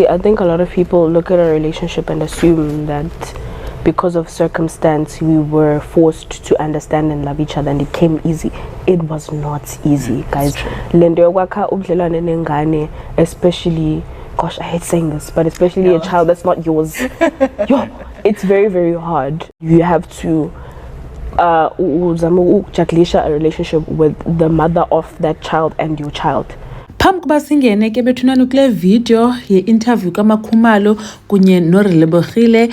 See, I think a lot of people look at a relationship and assume that because of circumstance we were forced to understand and love each other and it came easy. It was not easy, guys. Lendo yokwakha ubudlelwane nengane, especially, gosh, I hate saying this, but especially a child that's not yours. It's very, very hard. You have to uzama a relationship with the mother of that child and your child. Phambi kuba singene ke bethunana kule video ye-interview kaMakhumalo kunye noRelebohile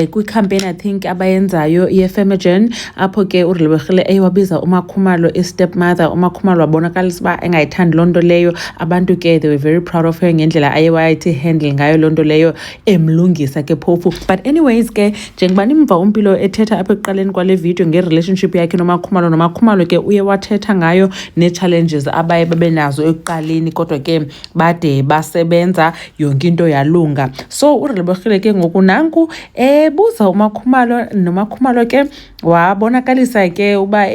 kwi-campaign I think abayenzayo ye-Femagen, apho ke uRelebohile eyiwabiza uMakhumalo i-stepmother. uMakhumalo wabonakalisa uba engayithandi loo nto leyo. Abantu ke they were very proud of her ngendlela ayewayithi handle ngayo loo nto leyo, emlungisa ke phofu. But anyways ke njengoba nimva uMpilo ethetha apha ekuqaleni kwale video nge-relationship yakhe noMakhumalo ke uye wathetha ngayo ne-challenges abaye babenazo ekuqaleni, kodwa ke bade basebenza yonke into yalunga. So uRelebohile ke ngoku nanku buza noMakhumalo ke wabonakalisa ke uba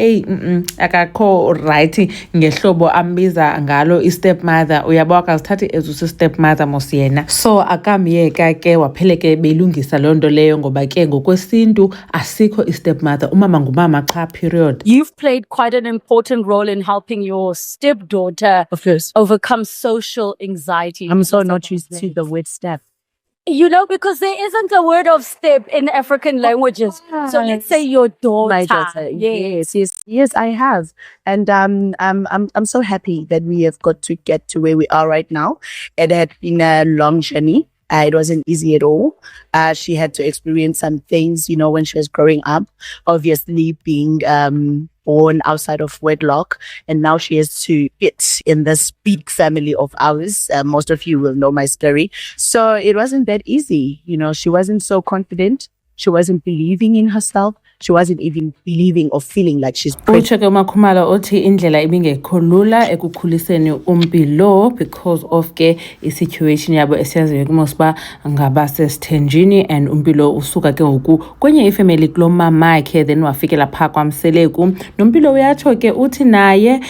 akakho right ngehlobo ambiza ngalo i-stepmother. Uyabo akazithathi stepmother mos yena, so akamyeka ke waphele ke belungisa loo nto leyo, ngoba ke ngokwesintu asikho i-stepmother, umama ngumama qha, period. You've played quite an important role in helping your stepdaughter, of course, overcome social anxiety. I'm so not used to the word step. You know, because there isn't a word of step in African languages. So let's say your daughter. My daughter. Yes, I have. And I'm so happy that we have got to where we are right now. It had been a long journey. It wasn't easy at all. She had to experience some things, you know, when she was growing up, obviously being born outside of wedlock, and now she has to fit in this big family of ours. Most of you will know my story. So it wasn't that easy. You know, she wasn't so confident. She wasn't believing in herself. She wasn't even believing or feeling like she's utsho ke uMakhumalo uthi indlela ibingekho lula ekukhuliseni uMpilo because of ke i-situation yabo esiyaziyo kumosba ngabasesithenjini, and uMpilo usuka ke ngoku kwenye ifamily kulo mamakhe, then wafikela phaa kwaMseleku. noMpilo uyatsho ke uthi naye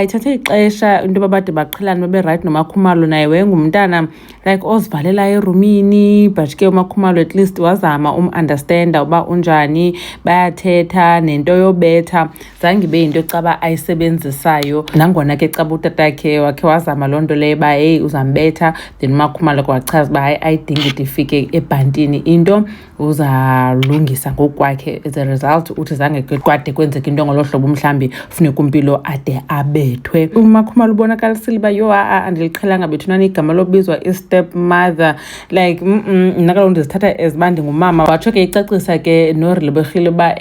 ithathe ixesha into babade baqhelane babe right noMakhumalo. Naye wengumntana like ozivalela erumini, but ke uMakhumalo at least wazama understanda uba unjani, bayathetha nento yobetha zange ibe yinto caba ayisebenzisayo. Nangona ke caba utatakhe wakhe wazama loo nto leyo uba heyi uzambetha, then uMakhumalo kwachaza uba hayi ayidingi ifike ebhantini into, uzalungisa ngokwakhe. As a result uthi zange kwade kwenzeka into ngolo hlobo mhlambi funeka uMpilo ade abethwe. uMakhumalo ubonakalisile uba yho andiliqhelanga bethunana igama lobizwa i-stepmother, like mna kaloku ndizithatha as uba ndingumama. Watsho ke icacisa ke noRelebohile uba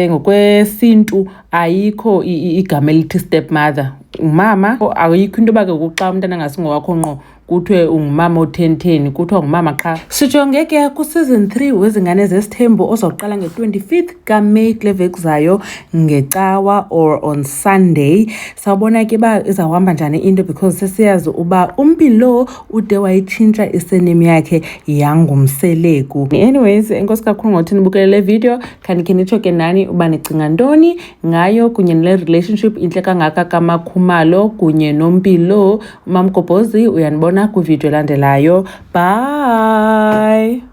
ngokwesintu ayikho igama elithi stepmother. Umama ayikho into yoba ke xa umntana ngasingowakho ngqo kuthiwe ungumama o-10-10, kuthiwa ngumama qha. Sijonge ke kuseason 3 wezingane zesithembu ozawuqala nge-25th kaMeyi kule veki zayo ngecawa or on Sunday. Sawubona ke uba izawuhamba njani into, because sesiyazi uba uMpilo ude wayitshintsha isename yakhe yanguMseleku. Anyways, enkosi kakhulu ngothi nibukele le video. Khanikhe nitsho ke nani uba nicinga ntoni ngayo kunye nale relationship intle kangaka kaMakhumalo kunye noMpilo. uMamgobhozi uyanibona kwivideo elandelayo. Bye.